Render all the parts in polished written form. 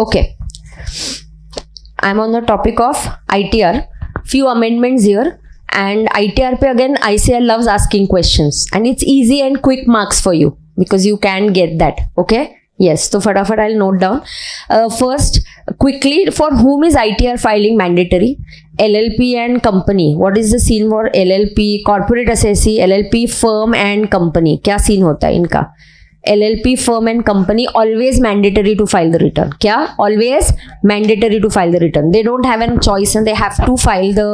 Okay. I'm on the topic of ITR. Few amendments here. And ITR पे again ICL loves asking questions. And it's easy and quick marks for you because you can get that. Okay. Yes. So फटाफट I'll note down. First, quickly, for whom is ITR filing mandatory? LLP and company. What is the scene for LLP? Corporate assessee, LLP, firm and company. क्या scene होता है इनका? LLP, firm and company always mandatory to file the return. क्या? Always mandatory to file the return. They don't have a choice and they have to file the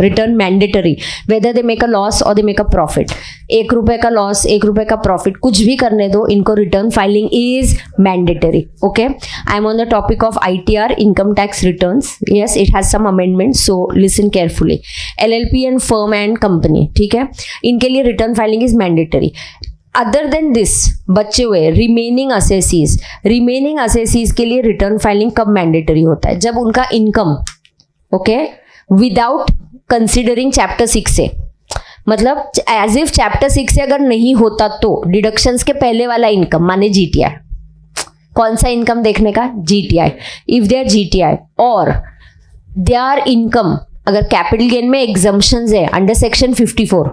return mandatory. Whether they make a loss or they make a profit. ₹1 का loss, ₹1 का profit, कुछ भी करने दो, इनको return filing is mandatory. Okay? I'm on the topic of ITR, income tax returns. Yes, it has some amendments, so listen carefully. LLP and firm and company. ठीक है? इनके लिए return filing is mandatory. Other than this बचे हुए remaining assessees के लिए return filing कब mandatory होता है? जब उनका income okay without considering chapter 6 से, मतलब एज इफ चैप्टर 6 से अगर नहीं होता तो डिडक्शंस के पहले वाला इनकम माने जीटीआई. कौन सा इनकम देखने का? GTI. If they are GTI और दे आर इनकम अगर कैपिटल गेन में एग्जम्पशंस है अंडर सेक्शन 54,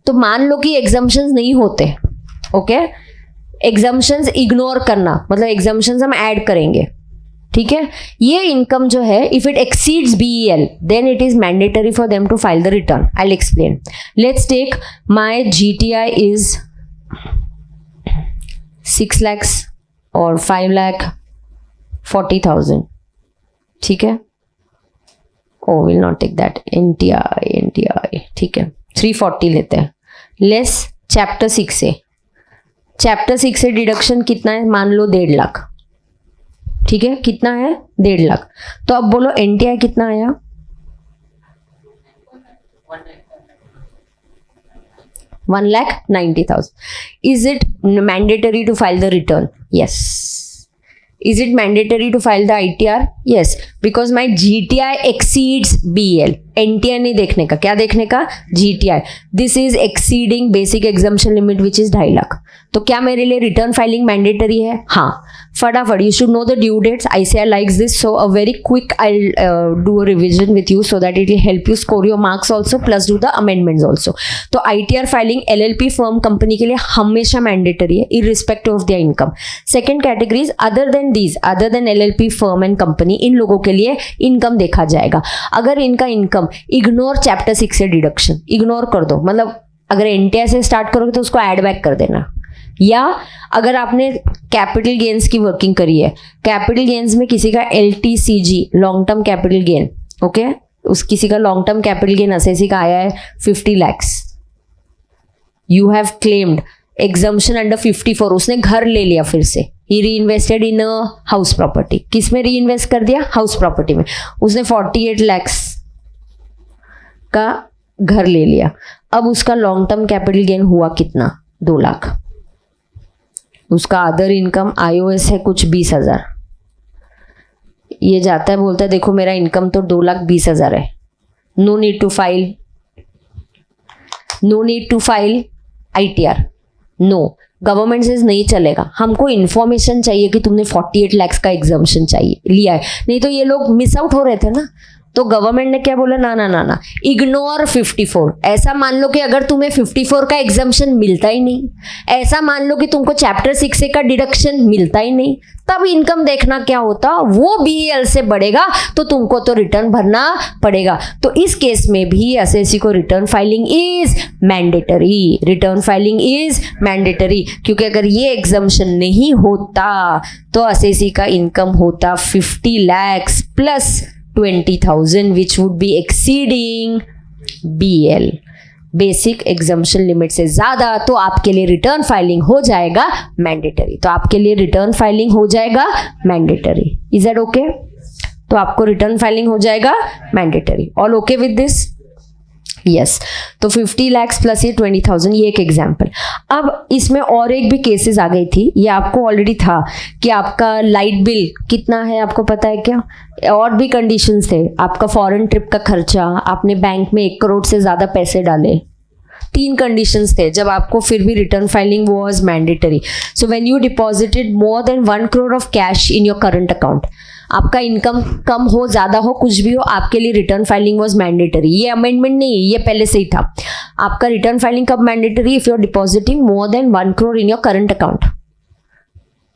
तो मान लो कि एग्जम्पशंस नहीं होते. ओके, एग्जम्पशंस इग्नोर करना मतलब एग्जम्पशंस हम ऐड करेंगे. ठीक है, ये इनकम जो है if it exceeds BEL then it is mandatory for them to file the return. I will explain. Let's take my GTI is 6 lakhs और 5,40,000. ठीक है, oh will not take that. NTI ठीक है 340 लेते हैं. लेस चैप्टर 6 से. Chapter 6 से deduction कितना है? मान लो 1.5 लाख. ठीक है, कितना है? 1.5 लाख. तो अब बोलो एनटीआई कितना आया? 1,90,000. Is it mandatory to file the return? Yes. Is it mandatory to file the ITR? Yes, because my GTI exceeds BEL. NTI नहीं देखने का, क्या देखने का? GTI. This is exceeding basic exemption limit which is 2.5 lakh. तो क्या मेरे लिए रिटर्न फाइलिंग मैंडेटरी है? हाँ. फटाफट you should know the due dates. ICI likes this, so a very quick I'll do a revision with you so that it will help you score your marks also plus do the amendments also. तो ITR filing LLP firm company के लिए हमेशा mandatory है irrespective of their income. Second category is other than these, other than LLP firm and company, इन लोगों के लिए income देखा जाएगा. अगर इनका इनकम इग्नोर चैप्टर 6 से डिडक्शन इग्नोर कर दो, मतलब अगर एनटीआई से स्टार्ट करोगे तो उसको ऐड बैक कर देना. या अगर आपने कैपिटल गेन्स की वर्किंग करी है, कैपिटल गेन्स में किसी का LTCG long term capital gain okay उस किसी का long term capital gain assessee का आया है 50 lakhs. You have claimed exemption under 54. उसने घर ले लिया फिर से. ही री invested in a house property. किस में री इन्वेस्ट कर दिया? हाउस प्रॉपर्टी में. उसने 48 lakhs का घर ले लिया. अब उसका लॉन्ग टर्म कैपिटल गेन हुआ कितना? 2 लाख. उसका अदर इनकम IOS है कुछ 20,000. ये जाता है बोलता है देखो मेरा इनकम तो 2,20,000 है. No need to file ITR. No, government से नहीं चलेगा. हमको इन्फॉर्मेशन चाहिए कि तुमने 48 lakhs का एग्जम्पशन चाहिए लिया है, नहीं तो ये लोग मिस आउट हो रहे थे ना. तो गवर्नमेंट ने क्या बोला? ना इग्नोर 54. ऐसा मान लो कि अगर तुम्हें 54 का एग्जम्पशन मिलता ही नहीं, ऐसा मान लो कि तुमको चैप्टर 6 का डिडक्शन मिलता ही नहीं, तब इनकम देखना क्या होता? वो BEL से बढ़ेगा तो तुमको तो रिटर्न भरना पड़ेगा. तो इस केस में भी एसएससी को रिटर्न फाइलिंग इज मैंडेटरी. क्योंकि अगर ये एग्जम्पशन नहीं होता तो एसएससी का इनकम होता 50 lakhs plus 20,000 which would be exceeding BEL basic exemption limit से ज्यादा. तो आपके लिए रिटर्न फाइलिंग हो जाएगा मैंडेटरी. Is that okay? तो आपको रिटर्न फाइलिंग हो जाएगा mandatory. All okay with this? Yes. तो 50 lakhs प्लस ये 20,000 ये एक एग्जाम्पल. अब इसमें और एक भी केसेस आ गई थी. ये आपको ऑलरेडी था कि आपका लाइट बिल कितना है आपको पता है क्या? और भी कंडीशंस थे. आपका फॉरेन ट्रिप का खर्चा, आपने बैंक में 1 करोड़ से ज्यादा पैसे डाले तीन कंडीशंस थे जब आपको फिर भी return filing was mandatory. So when you deposited more than 1 crore of cash in your current account, आपका इनकम कम हो ज्यादा हो कुछ भी हो, आपके लिए रिटर्न फाइलिंग वाज मैंडेटरी. ये अमेंडमेंट नहीं है, ये पहले से ही था. आपका रिटर्न फाइलिंग कब mandatory? If you are depositing more than 1 crore in your current account.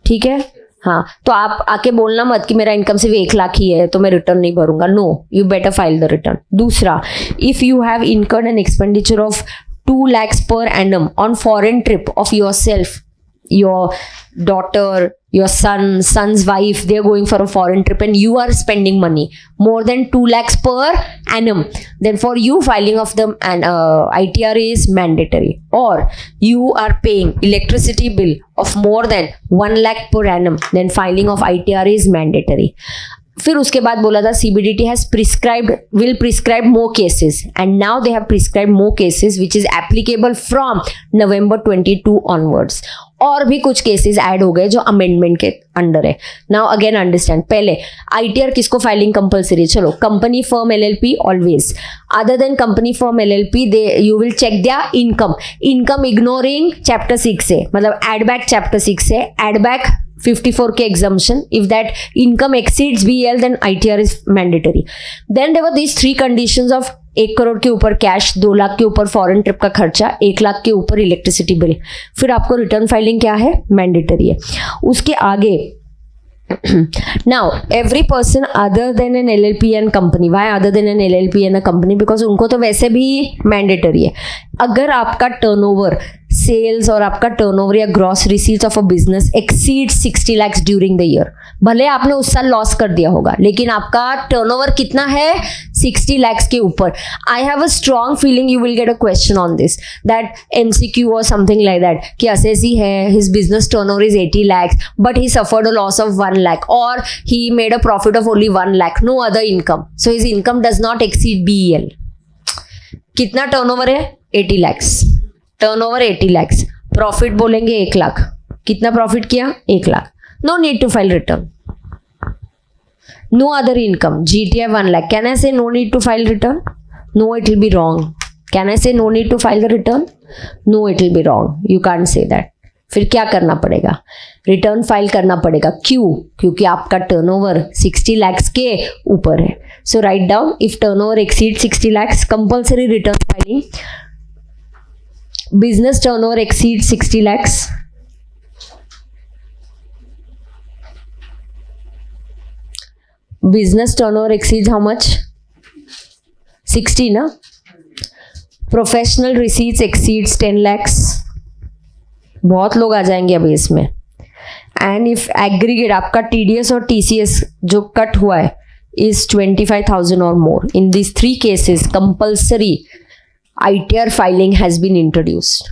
ठीक है. हाँ, तो आप आके बोलना मत कि मेरा इनकम सिर्फ 1 लाख ही है तो मैं रिटर्न नहीं भरूंगा. No, you better file the return. दूसरा, if you have incurred an expenditure of 2 lakhs per annum on foreign trip of yourself, your daughter, your son's wife, they're going for a foreign trip and you are spending money more than 2 lakhs per annum, then for you filing of the ITR is mandatory. Or you are paying electricity bill of more than 1 lakh per annum, then filing of ITR is mandatory. फिर उसके बाद बोला था CBDT has prescribed, will prescribe more cases, and now they have prescribed more cases which is applicable from November 22 onwards. और भी कुछ cases add हो गए जो अमेंडमेंट के अंडर है. नाउ अगेन अंडरस्टैंड, पहले ITR किसको फाइलिंग कंपलसरी? चलो, company firm LLP always. Other than company firm LLP they you will check their income ignoring chapter 6 से, मतलब एड बैक चैप्टर 6 से, add back 54K exemption. If that income exceeds BL, then ITR is mandatory. Then there were these 3 conditions of 1 crore के ऊपर cash, 2 lakh के ऊपर foreign trip का खर्चा, 1 लाख के ऊपर इलेक्ट्रिसिटी बिल. फिर आपको रिटर्न फाइलिंग क्या है? मैंडेटरी है. उसके आगे now every person other than an LLP and company, why other than an LLP and a company? because उनको तो वैसे भी मैंडेटरी है. अगर आपका टर्नओवर, सेल्स और आपका टर्नओवर या gross receipts of a business exceed 60 lakhs during the year, भले आपने उस साल लॉस कर दिया होगा लेकिन आपका टर्नओवर कितना है? 60 lakhs के ऊपर. I have a strong feeling you will get a question on this, that MCQ और समथिंग लाइक दैट, कि assessee है, his business turnover is 80 lakhs but he suffered a loss of 1 lakh और he made a profit of only 1 lakh, no other income, so his income does not exceed BEL. कितना turnover है? 80 lakhs. Turnover 80 lakhs, profit बोलेंगे 1 लाख. कितना profit किया? 1 lakh. No need to file return. No other income, GTI 1 lakh. Can I say no need to file return? No, it will be wrong. Can I say no need to file the return? No, it will be wrong. You can't say that. फिर क्या करना पड़ेगा? Return file करना पड़ेगा. क्यों? क्योंकि आपका turnover 60 lakhs के ऊपर है. So write down, if turnover exceed 60 lakhs, compulsory return filing. business turnover exceeds 60 lakhs, business turnover exceeds how much? 60 ना. professional receipts exceeds 10 lakhs, बहुत लोग आ जाएंगे अभी इसमें. एंड इफ एग्रीगेट आपका TDS और TCS जो कट हुआ है is 25,000 or more, in these 3 cases compulsory ITR filing has been introduced.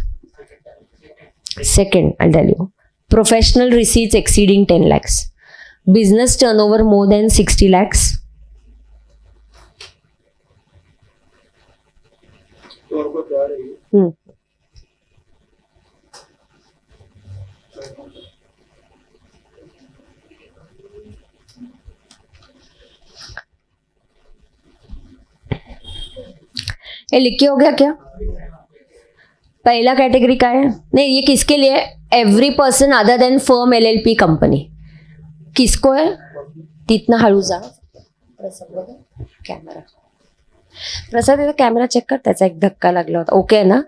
Second, I'll tell you, professional receipts exceeding 10 lakhs, business turnover more than 60 lakhs, ये लिख के हो गया क्या? पहला कैटेगरी का है. नहीं, ये किसके लिए? Every person other than firm LLP company. किसको है? तितना हळू जा. कॅमेरा प्रसाद, इथं कॅमेरा चेक कर. त्याचा एक धक्का लागला होता. ओके आहे ना?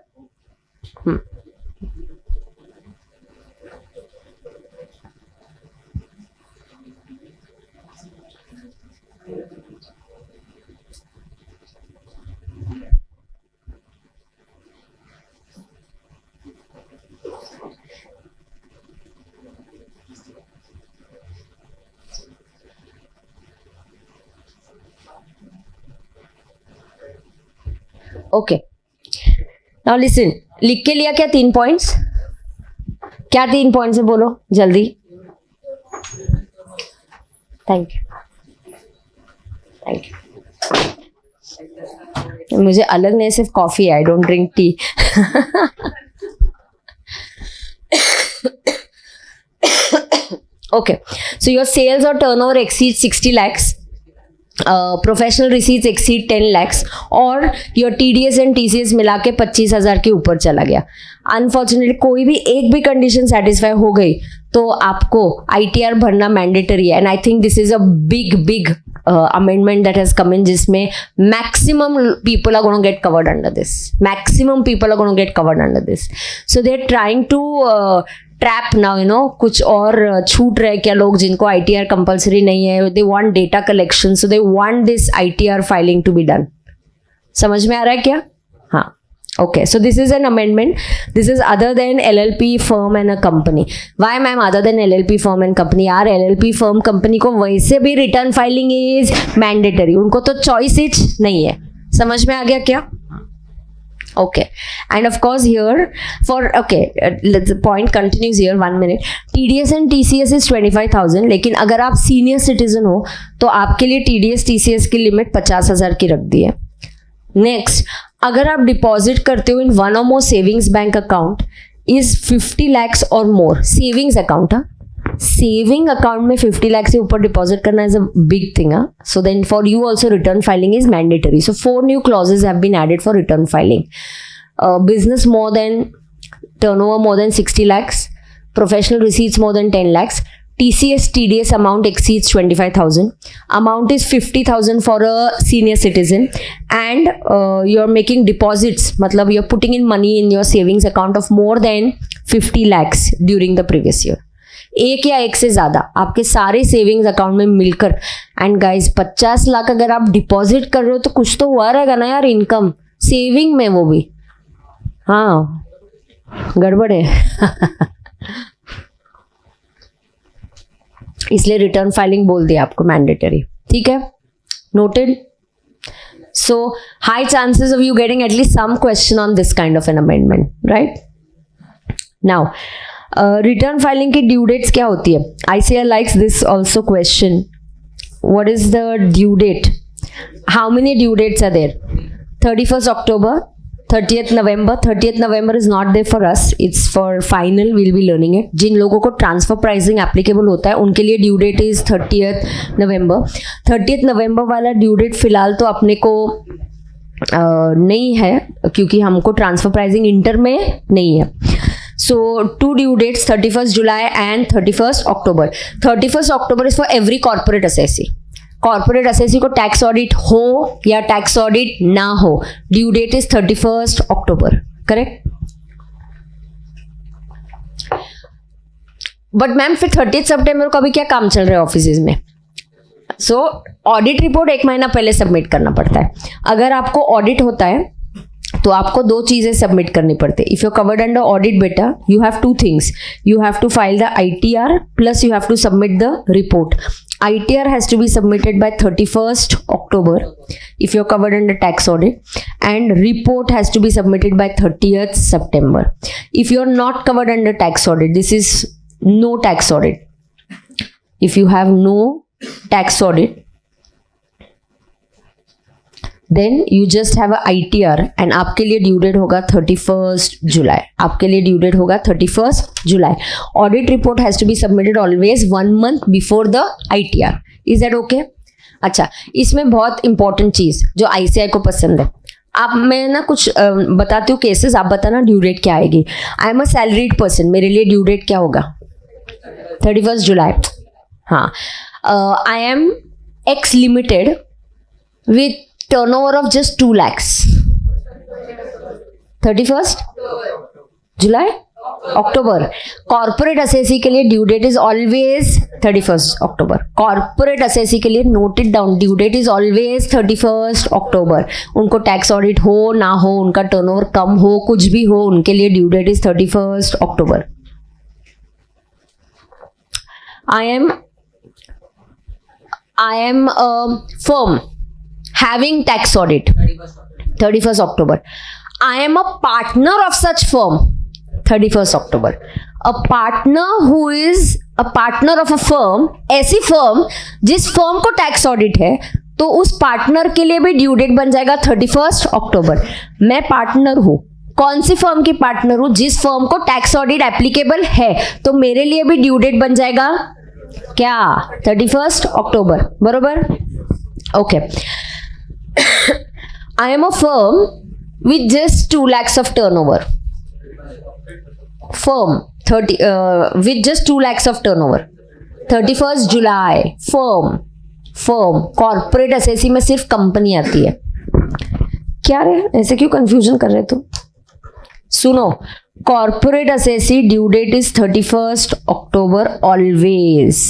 Okay, now listen. लिख के लिया क्या 3 पॉइंट्स? क्या 3 पॉइंट्स है बोलो जल्दी. Thank you. मुझे अलग नहीं, सिर्फ कॉफी है. I don't drink tea. Okay, so your sales or turnover exceed 60 lakhs. Professional receipts exceed 10 lakhs or your TDS and TCS मिला के 25,000 के ऊपर चला गया. अनफॉर्चुनेटली कोई भी एक भी कंडीशन सेटिस्फाई हो गई तो आपको ITR भरना मैंडेटरी है. And I think this is a big amendment that has come in जिसमें maximum people are going to get covered under this. Maximum people are going to get covered under this. So they're trying to trap now कुछ और छूट रहे क्या लोग जिनको ITR compulsory नहीं है. They want data collection, so they want this ITR filing to be done. समझ में आ रहा है क्या? हाँ, okay, so this is an amendment. This is other than LLP firm and a company. Why ma'am other than LLP firm and company? यार LLP firm company को वैसे भी रिटर्न फाइलिंग इज मैंडेटरी, उनको तो चॉइस ही नहीं है. समझ में आ गया क्या? Okay, and of course here for the point continues here 1 minute. TDS and TCS is 25,000, लेकिन अगर आप सीनियर सिटीजन हो तो आपके लिए TDS TCS की लिमिट 50,000 की रख दी है. नेक्स्ट, अगर आप डिपॉजिट करते हो in one or more savings bank account is 50 lakhs or more, savings account, saving account में 50 लाख से ऊपर डिपॉजिट करना is a big thing. So then for you also return filing is mandatory. So 4 new clauses have been added for return filing. Business more than turnover more than 60 lakhs, professional receipts more than 10 lakhs, TCS TDS amount exceeds 25,000, amount is 50,000 for a senior citizen, and you're making deposits, matlab you're putting in money in your savings account of more than 50 lakhs during the previous year. एक या एक से ज़्यादा आपके सारे savings account में मिलकर. And guys 50 lakh अगर आप डिपॉजिट कर रहे हो तो कुछ तो हुआ रहेगा ना यार, इनकम सेविंग में, वो भी. हाँ, गड़बड़ है. इसलिए रिटर्न फाइलिंग बोल दिया आपको मैंडेटरी. ठीक है, noted. So high chances of you getting at least some question on this kind of an amendment, right. Now return filing की ड्यू डेट्स क्या होती है? ICAR likes this also question. What is the due date? How many due dates are there? 31st October, 30th November. 30th November is not there for us, it's for final, we'll be learning it. जिन लोगों को transfer pricing applicable होता है उनके लिए due date is 30th November. 30th November वाला due date फिलहाल तो अपने को नहीं है क्योंकि हमको ट्रांसफर प्राइसिंग इंटर में नहीं है. So 2 due dates, 31st July and 31st October. 31st October is for every corporate assessee. Corporate assessee को टैक्स ऑडिट हो या टैक्स ऑडिट ना हो, due date is 31st October, correct. But ma'am फिर 30th September को अभी क्या काम चल रहा है ऑफिस में? सो ऑडिट रिपोर्ट 1 महीना पहले सबमिट करना पड़ता है. अगर आपको ऑडिट होता है तो आपको 2 चीजें सबमिट करनी पड़ती है. If you covered under audit बेटा, you have 2 things. You have to file the ITR plus you have to submit the report. ITR has to be submitted by 31st October if you're covered under tax audit, and report has to be submitted by 30th September. If you're not covered under tax audit, this is no tax audit. If you have no tax audit, then you just have a ITR and आपके लिए due date होगा 31st July. आपके लिए due date होगा 31st July. Audit report has to be submitted always 1 month before the ITR. Is that okay? अच्छा, इसमें बहुत important चीज़ जो ICAI को पसंद है. आप, मैं ना कुछ बताती हूँ केसेस, आप बताना ड्यू डेट क्या आएगी. I am a salaried person, मेरे लिए ड्यू डेट क्या होगा? 31st July. हाँ, I am x limited with turnover of just 2 lakhs. 31st July, October. Corporate assessee के लिए due date is always 31st October. Corporate assessee के लिए note it down, due date is always 31st October. उनको tax audit हो ना हो, उनका turnover कम हो, कुछ भी हो, उनके लिए due date is 31st October. I am a firm having tax audit 31st October. I am a partner of such firm 31st October. A partner who is a partner of a firm, ऐसी firm जिस firm को tax audit है तो उस partner के लिए भी due date बन जाएगा 31st October. मैं पार्टनर हूँ, कौन सी फर्म की पार्टनर हूँ? जिस फर्म को टैक्स ऑडिट एप्लीकेबल है, तो मेरे लिए भी ड्यू डेट बन जाएगा क्या? 31st October, बरोबर. Okay. I am a firm with just 2 lakhs of turnover. Firm 30 with just 2 lakhs of turnover. 31st July. Firm corporate SSC में सिर्फ कंपनी आती है. क्या रे, ऐसे क्यों कंफ्यूजन कर रहे तो? सुनो, corporate assessee due date is 31st October always.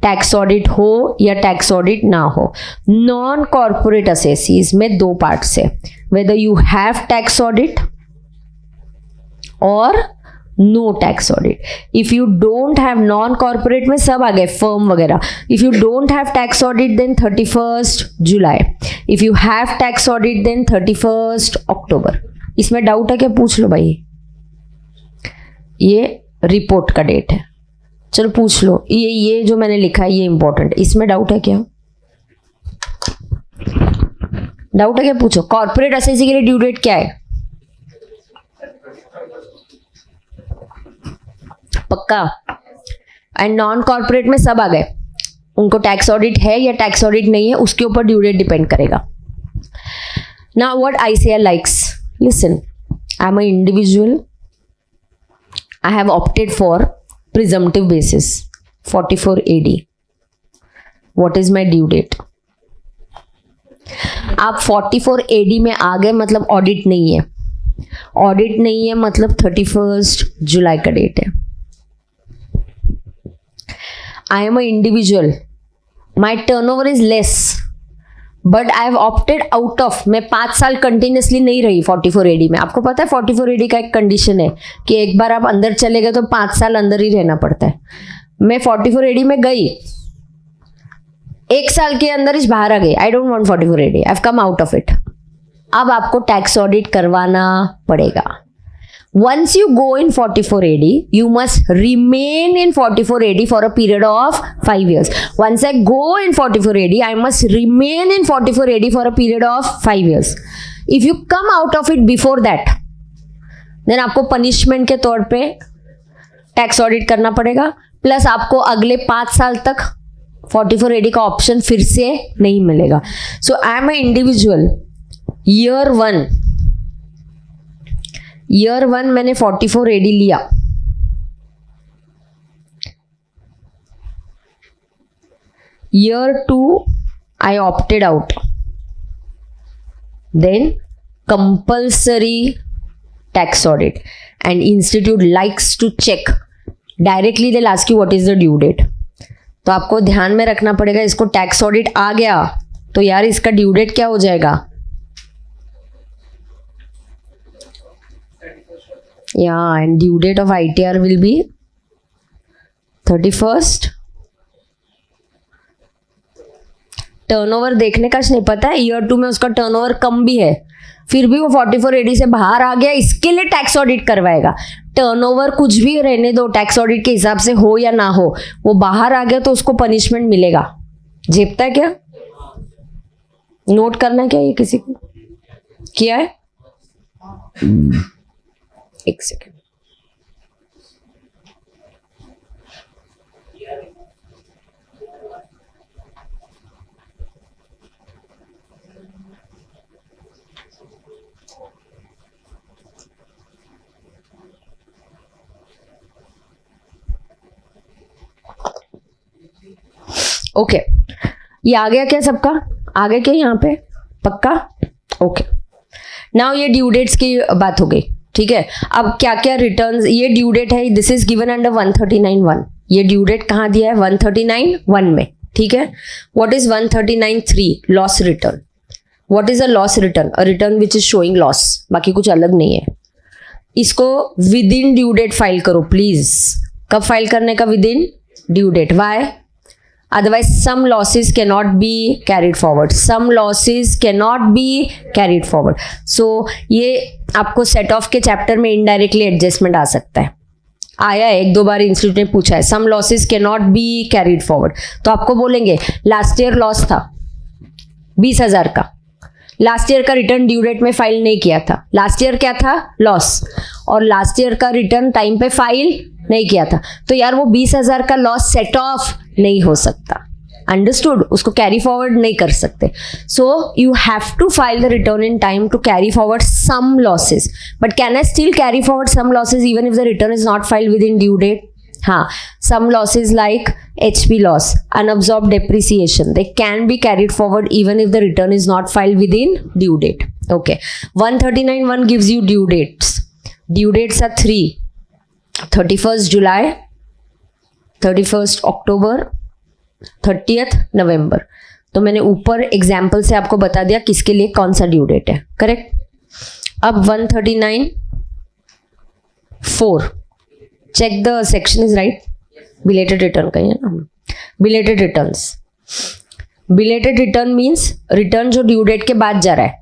Tax audit हो या टैक्स ऑडिट ना हो. नॉन कॉर्पोरेट एसएससीज में 2 पार्ट्स है, whether you have tax audit or no tax audit. If you don't have, non corporate में सब आ गए फर्म वगैरह. If you don't have tax audit then 31st July. If you have tax audit then 31st October. इसमें doubt है क्या? पूछ लो भाई. ये रिपोर्ट का डेट है, चलो पूछ लो. ये जो मैंने लिखा है ये इंपॉर्टेंट. इसमें डाउट है क्या? डाउट है क्या? पूछो. कॉर्पोरेट एसएससी के लिए ड्यू डेट क्या है? पक्का? एंड नॉन कॉर्पोरेट में सब आ गए, उनको टैक्स ऑडिट है या टैक्स ऑडिट नहीं है उसके ऊपर ड्यू डेट डिपेंड करेगा. Now what ICAR likes. Listen, I am a individual. I have opted for presumptive basis 44 AD. What is my due date? आप 44 AD में आ गए मतलब ऑडिट नहीं है. ऑडिट नहीं है मतलब 31st July का डेट है. I am a individual. My turnover is less. But I have opted out of. मैं 5 साल कंटिन्यूसली नहीं रही 44 AD में. आपको पता है 44 AD का एक कंडीशन है कि एक बार आप अंदर चले गए तो 5 साल अंदर ही रहना पड़ता है. मैं 44 AD में गई, 1 साल के अंदर ही बाहर आ गई. I don't want 44 AD. I have come out of it. अब आपको टैक्स ऑडिट करवाना पड़ेगा. Once you go in 44 AD, you must remain in 44 AD for a period of 5 years. Once I go in 44 AD, I must remain in 44 AD for a period of 5 years. If you come out of it before that, then आपको punishment के तौर पे tax audit करना पड़ेगा. Plus आपको अगले 5 साल तक 44 AD का ऑप्शन फिर से नहीं मिलेगा. So I am a individual. Year one मैंने 44 AD लिया. Year 2 I opted out. Then compulsory tax audit and institute likes to check. Directly they ask you what is the due date. तो आपको ध्यान में रखना पड़ेगा, इसको टैक्स ऑडिट आ गया तो यार इसका ड्यू डेट क्या हो जाएगा? Yeah, and due date of ITR will be 31st. Turnover देखने का नहीं पता है. ईयर 2 में उसका टर्नओवर कम भी है, फिर भी वो 44 AD से बाहर आ गया, इसके लिए टैक्स ऑडिट करवाएगा. टर्नओवर कुछ भी रहने दो, टैक्स ऑडिट के हिसाब से हो या ना हो, वो बाहर आ गया तो उसको पनिशमेंट मिलेगा. झेपता है क्या? नोट करना क्या ये किसी को किया है? एक सेकेंड. ओके, ये आ गया क्या सबका? आ गया क्या यहाँ पे? पक्का? ओके. नाउ ये ड्यू डेट्स की बात हो गई. ठीक है, अब क्या क्या रिटर्न्स. ये ड्यू डेट है, दिस इज गिवन अंडर 139(1). ये ड्यू डेट कहाँ दिया है? 139(1) में. ठीक है. What is 139(3)? Loss return. What is a loss return? A return which is showing loss. बाकी कुछ अलग नहीं है. इसको within due date file करो प्लीज. कब फाइल करने का? Within due date. Why? Otherwise, some losses cannot be carried forward. Some losses cannot be carried forward. So, ये आपको सेट ऑफ के चैप्टर में इनडायरेक्टली एडजस्टमेंट आ सकता है. आया है 1-2 बार, इंस्टीट्यूट ने पूछा है. Some losses cannot be carried forward. तो आपको बोलेंगे लास्ट ईयर लॉस था 20,000 का. लास्ट ईयर का रिटर्न ड्यू डेट में फाइल नहीं किया था. लास्ट ईयर क्या था? लॉस. और लास्ट ईयर का रिटर्न टाइम पे फाइल नहीं किया था. तो यार वो 20,000 का लॉस सेट ऑफ नहीं हो सकता. अंडरस्टूड? उसको कैरी फॉरवर्ड नहीं कर सकते. So you have to file the return in time to carry forward some losses. But can I still carry forward some losses even if the return is not filed within due date? हाँ, some losses like HP loss, unabsorbed depreciation, they can be carried forward even if the return is not filed within due date. Okay, 139(1) gives you due dates. Due dates are 3: 31st July, 31st October, 30th November. तो मैंने ऊपर example से आपको बता दिया किसके लिए कौन सा ड्यू डेट है. करेक्ट. अब 139(4) check the section is right. Belated return का ही है ना. Belated returns. Belated return means return जो ड्यू डेट के बाद जा रहा है.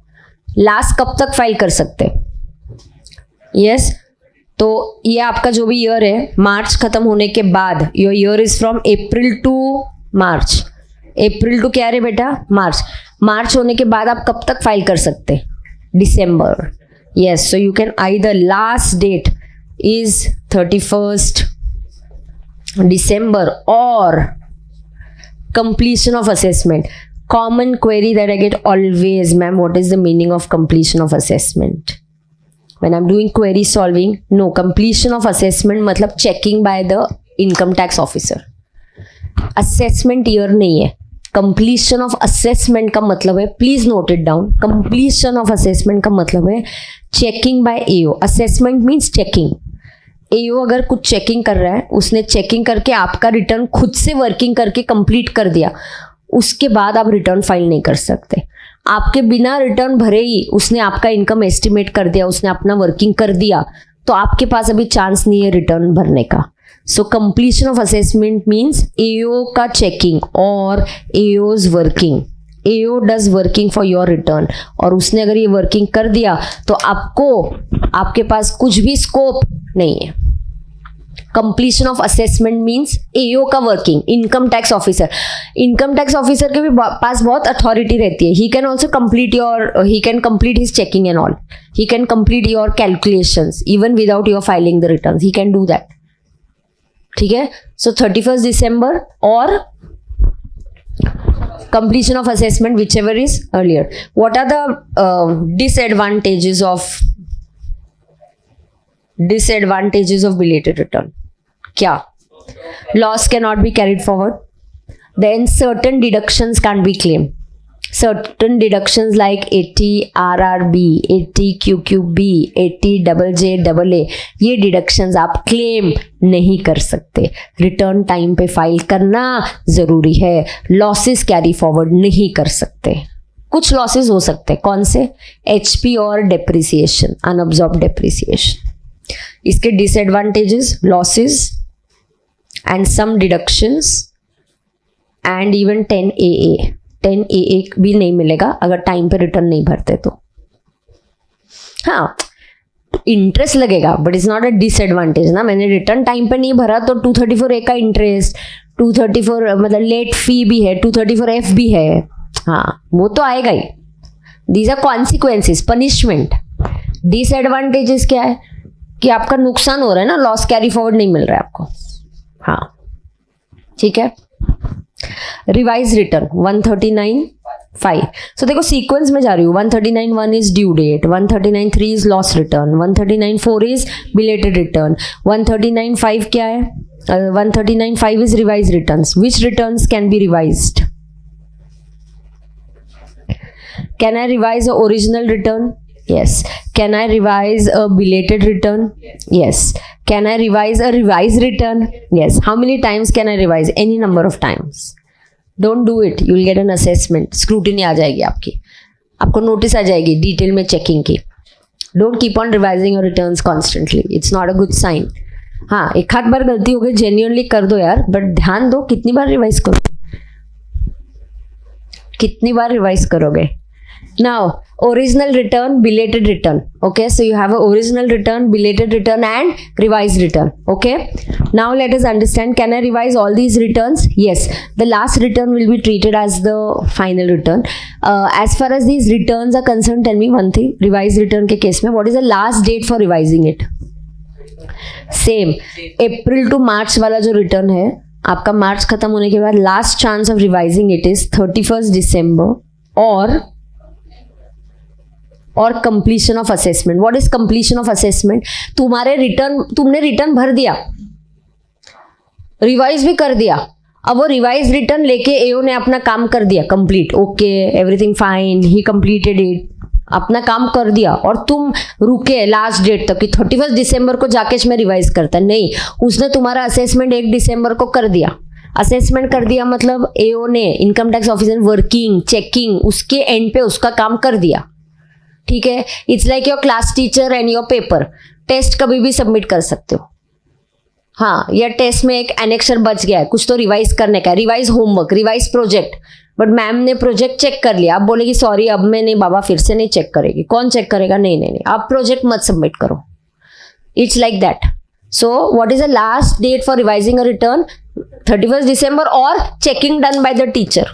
लास्ट कब तक फाइल कर सकते? यस. तो ये आपका जो भी ईयर है, मार्च खत्म होने के बाद, your year is from April to March. April to क्या रे बेटा? मार्च. मार्च होने के बाद आप कब तक फाइल कर सकते? दिसंबर. Yes. So you can either last date is 31st December or completion of assessment. Common query that I get always, ma'am, what is the meaning of completion of assessment? When I'm doing query solving, no, completion of assessment मतलब checking by the income tax officer. Assessment year नहीं है. Completion of assessment का मतलब है, please note it down, completion of assessment का मतलब है checking by AO. Assessment means checking. AO अगर कुछ चेकिंग कर रहा है, उसने चेकिंग करके आपका रिटर्न खुद से वर्किंग करके कंप्लीट कर दिया, उसके बाद आप रिटर्न फाइल नहीं कर सकते. आपके बिना रिटर्न भरे ही उसने आपका इनकम एस्टिमेट कर दिया, उसने अपना वर्किंग कर दिया, तो आपके पास अभी चांस नहीं है रिटर्न भरने का. So completion of assessment means AO का चेकिंग और AO's working. AO does working for your return, और उसने अगर ये वर्किंग कर दिया तो आपके पास कुछ भी स्कोप नहीं है. Completion of assessment means AO का working, income tax officer. Income tax officer के भी पास बहुत अथॉरिटी रहती है. He can also he can complete his checking and all. He can complete your calculations even without your filing the return. He can do that. ठीक है. सो 31st December और completion of assessment, whichever is earlier. What are the disadvantages of belated return? क्या? Loss cannot be carried forward. Then certain deductions can't be claimed. Certain deductions like 80 RRB, 80 QQB, 80 JJAA, ये deductions आप claim नहीं कर सकते. Return time पे file करना जरूरी है. लॉसेस कैरी फॉरवर्ड नहीं कर सकते. कुछ लॉसेस हो सकते हैं. कौन से? HP और डेप्रिसिएशन, अनअब्जॉर्ब डेप्रिसिएशन. इसके disadvantages, losses and some deductions and even 10AA. 10AA भी नहीं मिलेगा अगर टाइम पे रिटर्न नहीं भरते तो. हाँ, इंटरेस्ट लगेगा but it's not a disadvantage ना. मैंने रिटर्न टाइम पे नहीं भरा तो 234A का इंटरेस्ट, 234 मतलब लेट फी भी है, 234F भी है. हाँ, वो तो आएगा ही. These are consequences, punishment. Disadvantages क्या है? कि आपका नुकसान हो रहा है ना, लॉस कैरी फॉरवर्ड नहीं मिल रहा है आपको. हाँ, ठीक है. Revise return 139(5). सो देखो सीक्वेंस में जा रही हूँ. 139(1) is due date, 139(3) is loss return, 139(4) is belated return, 139(5) क्या है? 139(5) is revise returns. Which returns can be revised? Can I revise a original return? Yes. Can I revise a belated return? Yes. Can I revise a revised return? Yes. How many times can I revise? Any number of times. Don't do it. You will get an assessment. Scrutiny आ जाएगी आपकी. आपको notice आ जाएगी detail में checking की. Don't keep on revising your returns constantly. It's not a good sign. हाँ, एक आध बार गलती हो गई, जेन्युइनली कर दो यार, बट ध्यान दो कितनी बार रिवाइज करोगे. कितनी बार रिवाइज करोगे. Now, original return, belated return. Okay, so you have a original return, belated return and revised return. Okay, now let us understand, can I revise all these returns? Yes, the last return will be treated as the final return. As far as these returns are concerned, tell me one thing. Revised return के case में what is the last date for revising it? Same, April to March वाला जो return है आपका मार्च खत्म होने के बाद last chance of revising it is 31 December और completion of assessment. What is completion of assessment? तुमने रिटर्न भर दिया, रिवाइज भी कर दिया. अब वो रिवाइज रिटर्न लेके एओ ने अपना काम कर दिया complete. Okay, everything fine, he completed it, अपना काम कर दिया. और तुम रुके लास्ट डेट तक कि 31 दिसंबर को जाके मैं रिवाइज करता. नहीं, उसने तुम्हारा असेसमेंट 1 दिसंबर को कर दिया. असेसमेंट कर दिया मतलब एओ ने, income tax officer, working checking उसके एंड पे उसका काम कर दिया. ठीक है. It's like your class teacher and your paper. Test कभी भी सबमिट कर सकते हो. हाँ, या टेस्ट में एक एनेक्सर बच गया है, कुछ तो रिवाइज करने का है, revise homework, revise project, but ma'am ने प्रोजेक्ट चेक कर लिया. आप बोलेगी सॉरी अब मैं नहीं बाबा, फिर से नहीं चेक करेगी. कौन चेक करेगा? नहीं नहीं नहीं, आप प्रोजेक्ट मत सबमिट करो. It's like that. So what is the last date for revising a return? 31 December or checking done by the teacher.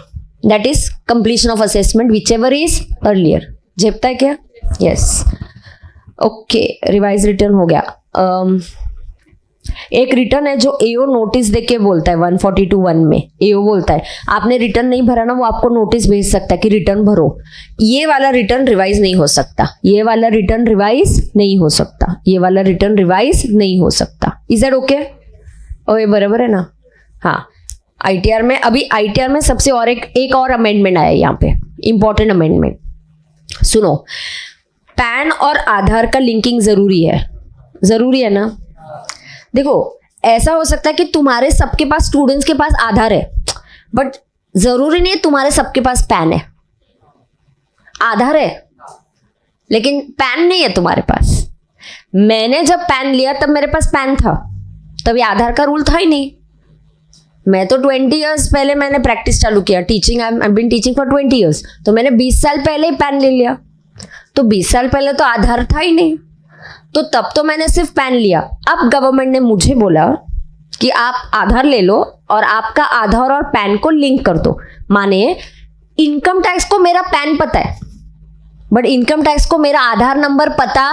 That is completion of assessment, whichever is earlier. झेपता है क्या? Yes. Okay, revise return हो गया. एक return है जो एओ notice देके बोलता है 142(1) में. एओ बोलता है आपने रिटर्न नहीं भरा ना, वो आपको नोटिस भेज सकता है कि रिटर्न भरो. ये वाला रिटर्न रिवाइज नहीं हो सकता. ये वाला रिटर्न रिवाइज नहीं हो सकता. ये वाला रिटर्न रिवाइज नहीं हो सकता. Is that okay? ओए, बराबर है ना? हाँ. आईटीआर में अभी आईटीआर में सबसे और एक और अमेंडमेंट आया यहाँ पे, इंपॉर्टेंट अमेंडमेंट. सुनो, पैन और आधार का लिंकिंग जरूरी है. जरूरी है ना? देखो, ऐसा हो सकता है कि तुम्हारे सबके पास, स्टूडेंट्स के पास आधार है, बट जरूरी नहीं है तुम्हारे सबके पास पैन है. आधार है लेकिन पैन नहीं है तुम्हारे पास. मैंने जब पैन लिया तब मेरे पास पैन था, तभी आधार का रूल था ही नहीं. मैं तो 20 इयर्स पहले मैंने प्रैक्टिस चालू किया teaching. I been teaching for 20 years. तो मैंने 20 साल पहले ही पैन ले लिया. तो 20 साल पहले तो आधार था ही नहीं, तो तब तो मैंने सिर्फ पैन लिया. अब गवर्नमेंट ने मुझे बोला कि आप आधार ले लो और आपका आधार और पैन को लिंक कर दो. माने इनकम टैक्स को मेरा पैन पता है, बट इनकम टैक्स को मेरा आधार नंबर पता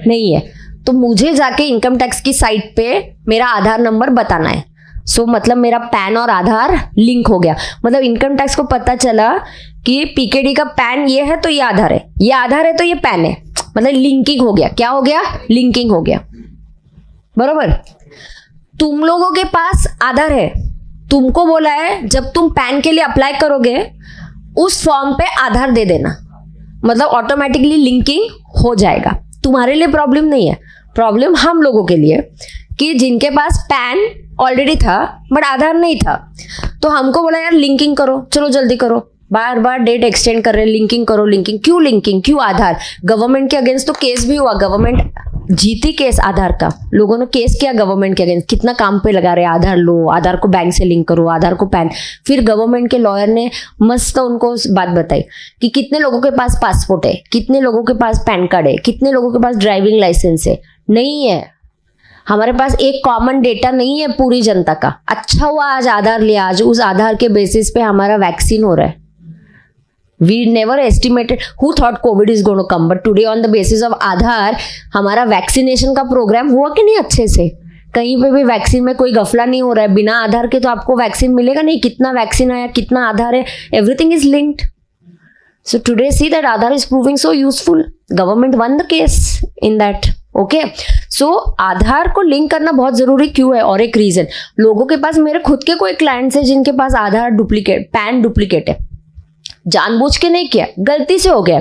नहीं है. तो मुझे जाके इनकम टैक्स की साइट पे मेरा आधार नंबर बताना है. सो मतलब मेरा पैन और आधार लिंक हो गया. मतलब इनकम टैक्स को पता चला कि पीकेडी का पैन ये है तो ये आधार है, ये आधार है तो ये पैन है. मतलब लिंकिंग हो गया. क्या हो गया? लिंकिंग हो गया. बरोबर. तुम लोगों के पास आधार है, तुमको बोला है जब तुम पैन के लिए अप्लाई करोगे उस फॉर्म पे आधार दे देना, मतलब ऑटोमेटिकली लिंकिंग हो जाएगा. तुम्हारे लिए प्रॉब्लम नहीं है. प्रॉब्लम हम लोगों के लिए कि जिनके पास पैन ऑलरेडी था बट आधार नहीं था. तो हमको बोला यार लिंकिंग करो, चलो जल्दी करो. बार बार डेट एक्सटेंड कर रहे हैं, लिंकिंग करो. लिंकिंग क्यों आधार? गवर्नमेंट के अगेंस्ट तो केस भी हुआ, गवर्नमेंट जीती केस आधार का. लोगों ने केस किया गवर्नमेंट के अगेंस्ट, कितना काम पे लगा रहे आधार लो, आधार को बैंक से लिंक करो, आधार को पैन. फिर गवर्नमेंट के लॉयर ने मस्त उनको बात बताई कि कितने लोगों के पास पासपोर्ट है, कितने लोगों के पास पैन कार्ड है, कितने लोगों के पास ड्राइविंग लाइसेंस है. नहीं है. हमारे पास एक कॉमन डेटा नहीं है पूरी जनता का. अच्छा हुआ आज आधार लिया, आज उस आधार के बेसिस पे हमारा वैक्सीन हो रहा है. We never estimated, who thought COVID is going to come, but today on the basis of आधार हमारा वैक्सीनेशन का प्रोग्राम हुआ कि नहीं अच्छे से. कहीं पे भी वैक्सीन में कोई गफला नहीं हो रहा है. बिना आधार के तो आपको वैक्सीन मिलेगा नहीं. कितना वैक्सीन आया, कितना आधार है, everything is linked. So today see that Aadhaar is proving so useful. Government won the case in that. Okay. So Aadhaar को लिंक करना बहुत जरूरी क्यों है? और एक रीजन, लोगों के पास, मेरे खुद के कोई क्लाइंट्स है जिनके पास आधार डुप्लीकेट, पैन डुप्लीकेट है. जानबूझ के नहीं किया, गलती से हो गया.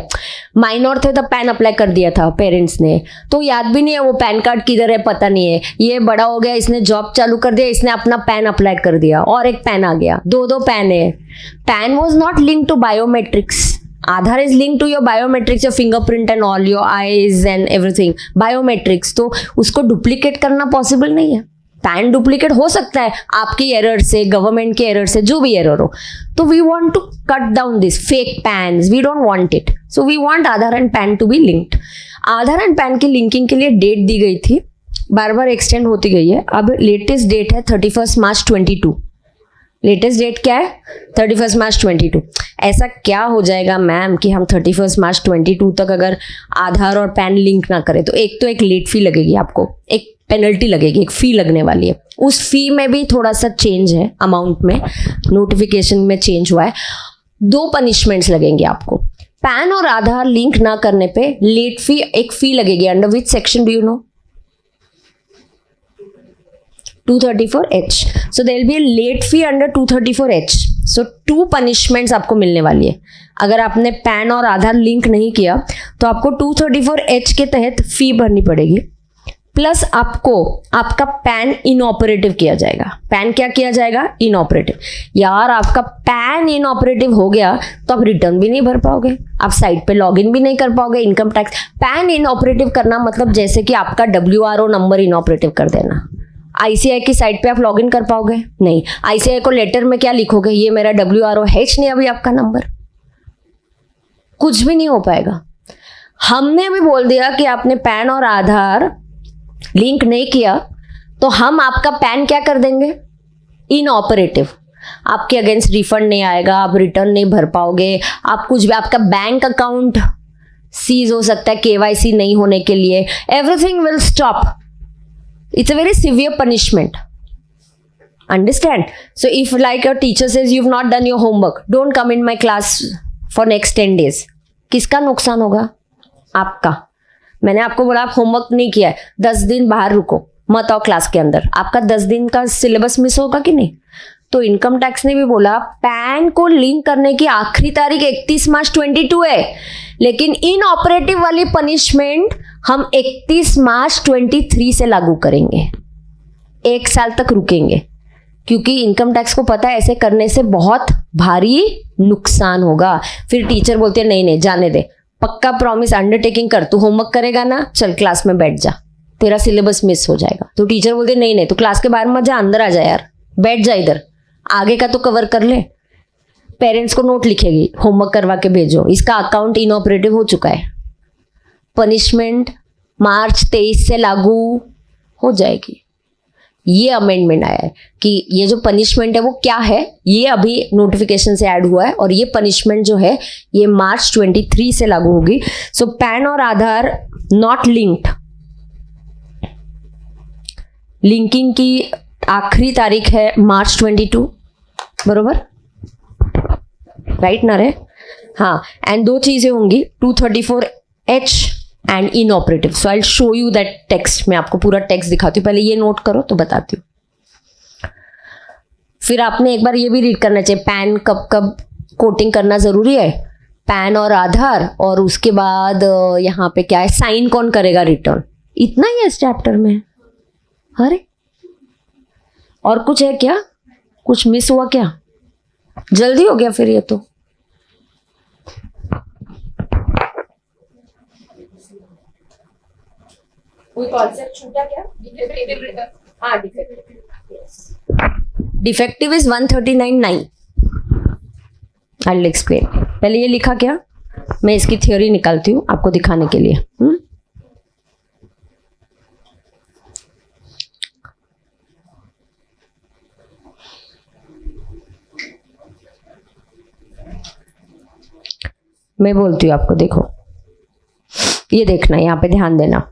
माइनर थे तब पैन अप्लाई कर दिया था पेरेंट्स ने, तो याद भी नहीं है वो पैन कार्ड किधर है, पता नहीं है. ये बड़ा हो गया, इसने जॉब चालू कर दिया, इसने अपना पैन अप्लाई कर दिया और एक पैन आ गया. दो पैन है. PAN was not link to biometrics. Aadhaar is link to your biometrics, your fingerprint and all, your eyes and everything, biometrics. तो उसको डुप्लीकेट करना पॉसिबल नहीं है. पैन डुप्लीकेट हो सकता है आपकी एरर से, गवर्नमेंट के एरर से, जो भी एरर हो. तो we want to cut down this fake PANs. We don't want it. So we want Aadhaar and PAN to be linked. Aadhaar and PAN की लिंकिंग के लिए डेट दी गई थी, बार बार एक्सटेंड होती गई है. अब लेटेस्ट डेट है 31 मार्च 22. लेटेस्ट डेट क्या है? 31 मार्च 22. ऐसा क्या हो जाएगा मैम कि हम 31 मार्च 22 तक अगर आधार और पैन लिंक ना करें तो एक लेट फी लगेगी आपको. एक पेनल्टी लगेगी, एक फ़ी लगने वाली है। उस फी में भी थोड़ा सा चेंज है, अमाउंट में नोटिफिकेशन में चेंज हुआ है। 2 पनिशमेंट्स लगेंगे आपको। पैन और आधार लिंक ना करने पे लेट फी, एक फी लगेगी। Under which section do you no? 234H. So there will be a late fee under 234H. So 2 punishments आपको मिलने वाली है। अगर आपने पैन और आधार लिंक नहीं किया तो आपको 234H के तहत फी भरनी पड़ेगी, प्लस आपको आपका पैन इनऑपरेटिव किया जाएगा। पैन क्या किया जाएगा? इनऑपरेटिव। यार आपका पैन इनऑपरेटिव हो गया तो आप रिटर्न भी नहीं भर पाओगे, आप साइट पे लॉगिन भी नहीं कर पाओगे इनकम टैक्स। पैन इनऑपरेटिव करना मतलब जैसे कि आपका WRO नंबर इनऑपरेटिव कर देना। ICI की साइट पे आप लॉगिन कर पाओगे? नहीं। ICI को लेटर में क्या लिखोगे? ये मेरा WRO है नहीं अभी आपका नंबर, कुछ भी नहीं हो पाएगा। हमने भी बोल दिया कि आपने पैन और आधार लिंक नहीं किया तो हम आपका पैन क्या कर देंगे? इनऑपरेटिव। आपके अगेंस्ट रिफंड नहीं आएगा, आप रिटर्न नहीं भर पाओगे, आप कुछ भी, आपका बैंक अकाउंट सीज हो सकता है KYC नहीं होने के लिए, everything will stop. It's a very severe punishment. Understand? So if like your teacher says you've not done your homework, don't come in my class for next 10 days. किसका नुकसान होगा? आपका। मैंने आपको बोला आप होमवर्क नहीं किया है, 10 दिन बाहर रुको, मत आओ क्लास के अंदर। आपका 10 दिन का सिलेबस मिस होगा कि नहीं? तो इनकम टैक्स ने भी बोला पैन को लिंक करने की आखिरी तारीख 31 मार्च 22 है, लेकिन इनऑपरेटिव वाली पनिशमेंट हम 31 मार्च 23 से लागू करेंगे। 1 साल तक रुकेंगे, क्योंकि इनकम टैक्स को पता है ऐसे करने से बहुत भारी नुकसान होगा। फिर टीचर बोलती है नहीं नहीं जाने दे, पक्का प्रॉमिस अंडरटेकिंग कर, तू होमवर्क करेगा ना, चल क्लास में बैठ जा, तेरा सिलेबस मिस हो जाएगा। तो टीचर बोलते नहीं नहीं, तू क्लास के बाहर मत जा, अंदर आ जा यार, बैठ जा इधर, आगे का तो कवर कर ले। पेरेंट्स को नोट लिखेगी, होमवर्क करवा के भेजो, इसका अकाउंट इनऑपरेटिव हो चुका है। पनिशमेंट मार्च 23 से लागू हो जाएगी। ये अमेंडमेंट आया है कि ये जो पनिशमेंट है वो क्या है, ये अभी नोटिफिकेशन से ऐड हुआ है और ये पनिशमेंट जो है ये मार्च 23 से लागू होगी। सो पैन और आधार नॉट लिंक्ड, लिंकिंग की आखिरी तारीख है मार्च 22, बरोबर? राइट ना रे? हाँ। एंड 2 चीजें होंगी, 234H and inoperative. So I show you that text. मैं आपको पूरा टेक्स्ट दिखाती हूँ, पहले ये नोट करो तो बताती हूँ। फिर आपने एक बार ये भी रीड करना चाहिए, पैन कब कब कोटिंग करना जरूरी है, पैन और आधार, और उसके बाद यहाँ पे क्या है, साइन कौन करेगा रिटर्न। इतना ही है इस चैप्टर में। अरे और कुछ है क्या? कुछ मिस हुआ क्या? जल्दी हो गया फिर ये तो। कोई कॉन्सेप्ट छूटा क्या? हाँ, defective is 139(9). I will explain. पहले ये लिखा क्या, मैं इसकी थ्योरी निकालती हूँ आपको दिखाने के लिए। मैं बोलती हूँ आपको, देखो ये देखना, यहाँ पे ध्यान देना।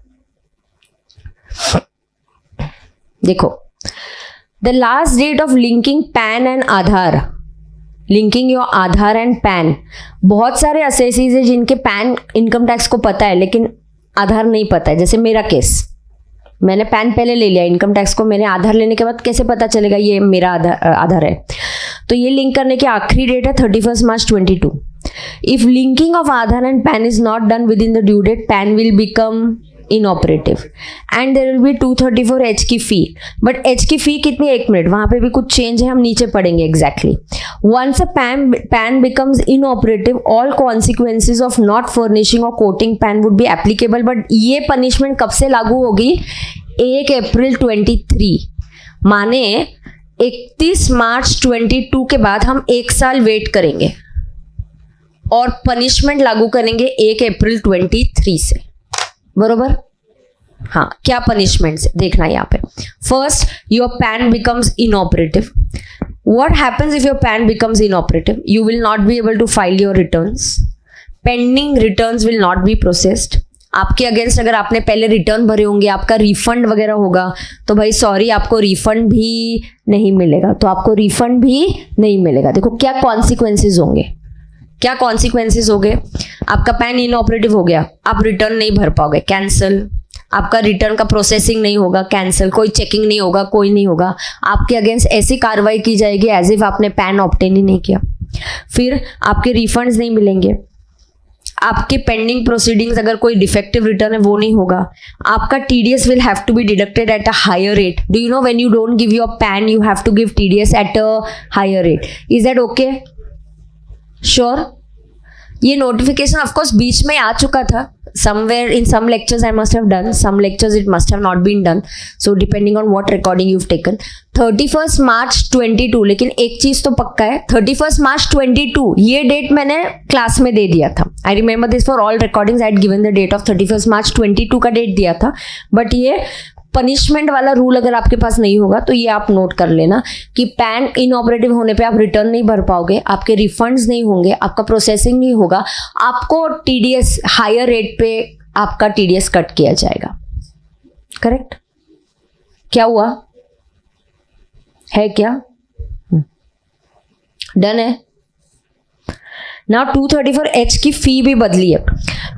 देखो, the last date of linking PAN and Aadhaar, linking your Aadhaar and PAN. बहुत सारे असेसीज है जिनके पैन इनकम टैक्स को पता है लेकिन आधार नहीं पता है। जैसे मेरा केस, मैंने पैन पहले ले लिया, इनकम टैक्स को मैंने आधार लेने के बाद कैसे पता चलेगा ये मेरा आधार है? तो ये लिंक करने की आखिरी डेट है 31 मार्च 22। If linking of Aadhaar and PAN is not done within the due date, PAN will become inoperative and there will be 234H की फी। बट H की फी कितनी? 1 मिनट, वहां पे भी कुछ चेंज है, हम नीचे पढ़ेंगे exactly. Once a PAN becomes inoperative, all consequences of not furnishing or quoting PAN would be applicable। But ये पनिशमेंट कब से लागू होगी? 1 अप्रैल 23, माने 31 मार्च 22 के बाद हम 1 साल वेट करेंगे और पनिशमेंट लागू करेंगे 1 अप्रैल 23 से, बरोबर? हाँ, क्या पनिशमेंट है देखना यहाँ पे। First, your PAN becomes inoperative. What happens if your PAN becomes inoperative? You will not be able to file your returns, pending returns will not be processed, आपके अगेंस्ट अगर आपने पहले रिटर्न भरे होंगे, आपका रिफंड वगैरह होगा, तो भाई सॉरी, आपको रिफंड भी नहीं मिलेगा। तो आपको रिफंड भी नहीं मिलेगा। देखो क्या कॉन्सिक्वेंसेज होंगे, क्या कॉन्सिक्वेंसेज हो गए। आपका पैन इनऑपरेटिव हो गया, आप रिटर्न नहीं भर पाओगे, कैंसिल। आपका रिटर्न का प्रोसेसिंग नहीं होगा, कैंसिल। कोई चेकिंग नहीं होगा, कोई नहीं होगा। आपके अगेंस्ट ऐसी कार्रवाई की जाएगी एज इफ आपने पैन ऑब्टेन ही नहीं किया। फिर आपके रिफंड्स नहीं मिलेंगे। आपके पेंडिंग प्रोसीडिंग्स, अगर कोई डिफेक्टिव रिटर्न है वो नहीं होगा। आपका TDS will have to be deducted at a higher rate. Do you know when you don't give your PAN you have to give TDS at a higher rate. Is that okay? Sure? ये notification of course बीच में आ चुका था, somewhere in some lectures I must have done, some lectures it must have not been done, so depending on what recording you've taken. 31st March 22, लेकिन एक चीज तो पक्का है, 31st March 22 ये डेट मैंने क्लास में दे दिया था। I remember this for all recordings, I had given the date of 31st March 22 का डेट दिया था। बट ये पनिशमेंट वाला रूल अगर आपके पास नहीं होगा तो ये आप नोट कर लेना कि पैन इनऑपरेटिव होने पे आप रिटर्न नहीं भर पाओगे, आपके रिफंड्स नहीं होंगे, आपका प्रोसेसिंग नहीं होगा, आपको टीडीएस हायर रेट पे आपका टीडीएस कट किया जाएगा। करेक्ट? क्या हुआ है? क्या डन है? नाउ 234H की फी भी बदली है।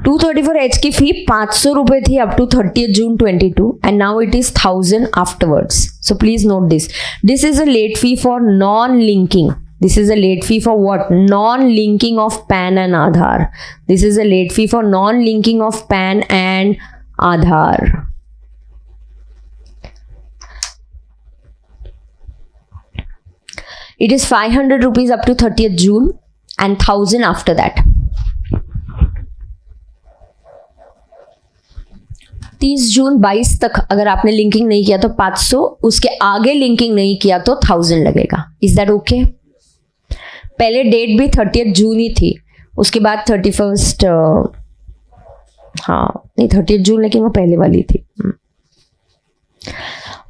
234H की फी 500 रुपए थी up to 30th June 22 and now it is 1000 afterwards. So please note this. This is a late fee for non-linking. This is a late fee for what? Non-linking of PAN and Aadhaar. This is a late fee for non-linking of PAN and Aadhaar. It is 500 rupees up to 30th June and 1000 after that. 30 जून 22 तक अगर आपने linking नहीं किया तो 500, उसके आगे linking नहीं किया तो 1000 लगेगा। Is that okay? पहले डेट भी 30th जून ही थी, उसके बाद 31st, हाँ नहीं 30th जून, लेकिन वो पहले वाली थी।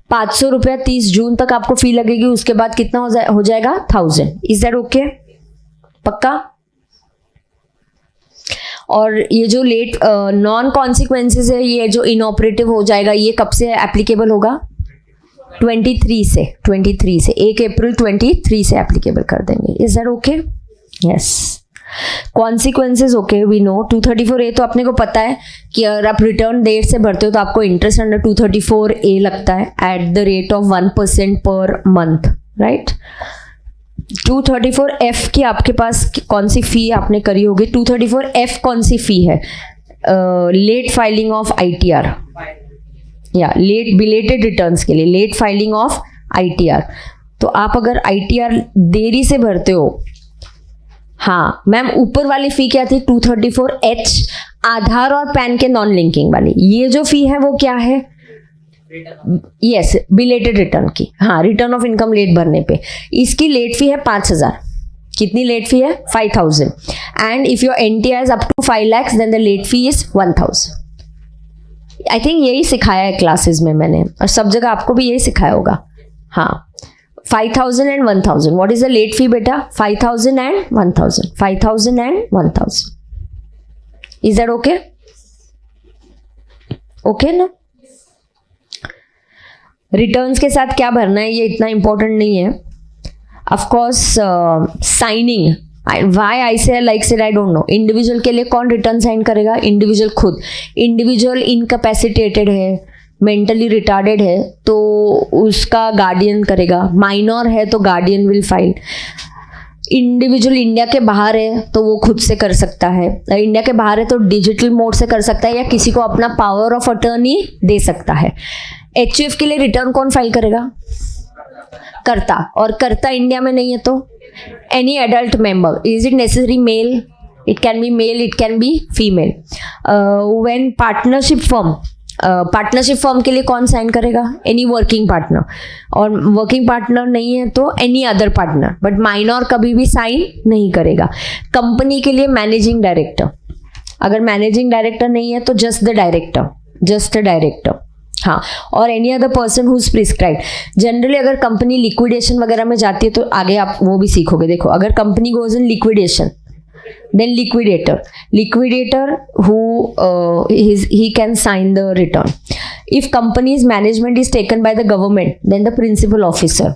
500 रुपया 30 जून तक आपको फी लगेगी, उसके बाद कितना हो जाएगा? 1000। Is that okay? पक्का? और ये जो लेट नॉन कॉन्सिक्वेंसेज है, ये जो इनऑपरेटिव हो जाएगा, ये कब से एप्लीकेबल होगा? 23 से 1 अप्रैल 23 से एप्लीकेबल कर देंगे। Is that okay? Yes. Consequences okay, we know. 234A तो अपने को पता है कि अगर आप रिटर्न देर से भरते हो तो आपको इंटरेस्ट अंडर 234A लगता है at the rate of 1% per month, right? 234F की आपके पास कौन सी फी आपने करी होगी? 234F कौन सी फी है? लेट फाइलिंग ऑफ ITR, या लेट बिलेटेड रिटर्न्स के लिए लेट फाइलिंग ऑफ ITR। तो आप अगर ITR देरी से भरते हो, हाँ मैम, ऊपर वाली फी क्या थी? 234H, आधार और पैन के नॉन लिंकिंग वाली। ये जो फी है वो क्या है? यस, बिलेटेड रिटर्न की। हाँ, रिटर्न ऑफ इनकम लेट भरने पे इसकी लेट फी है 5000। कितनी लेट फी है? 5000। And if your NTI is up to 5 lakhs then the late fee is 1000। I think यही सिखाया है क्लासेस में मैंने, और सब जगह आपको भी यही सिखाया होगा। हाँ, 5000 and 1000। What is the late fee बेटा? 5000 and 1000। 5000 and 1000। Is that okay? Okay ना? रिटर्न्स के साथ क्या भरना है ये इतना इंपॉर्टेंट नहीं है। ऑफकोर्स साइनिंग, वाई आई से लाइक से आई डोंट नो। इंडिविजुअल के लिए कौन रिटर्न साइन करेगा? इंडिविजुअल खुद। इंडिविजुअल इनकैपेसिटेटेड है, मेंटली रिटार्डेड है तो उसका गार्डियन करेगा। माइनर है तो guardian will file. Individual India के बाहर है तो वो खुद से कर सकता है। इंडिया के बाहर है तो डिजिटल मोड से कर सकता है, या किसी को अपना पावर ऑफ अटर्नी दे सकता है। HUF के लिए रिटर्न कौन फाइल करेगा? कर्ता। और कर्ता इंडिया में नहीं है तो any adult member. Is it necessary male? It can be male, it can be female. When partnership firm के लिए कौन साइन करेगा? Any working partner. और वर्किंग पार्टनर नहीं है तो any other partner, but minor कभी भी साइन नहीं करेगा। कंपनी के लिए मैनेजिंग डायरेक्टर। अगर मैनेजिंग डायरेक्टर नहीं है तो जस्ट द डायरेक्टर। हाँ, और any other person who is prescribe. Generally अगर कंपनी लिक्विडेशन वगैरह में जाती है तो आगे आप वो भी सीखोगे। देखो, अगर company goes in liquidation Then liquidator who he can sign the return. If company's management is taken by the government, then the principal officer.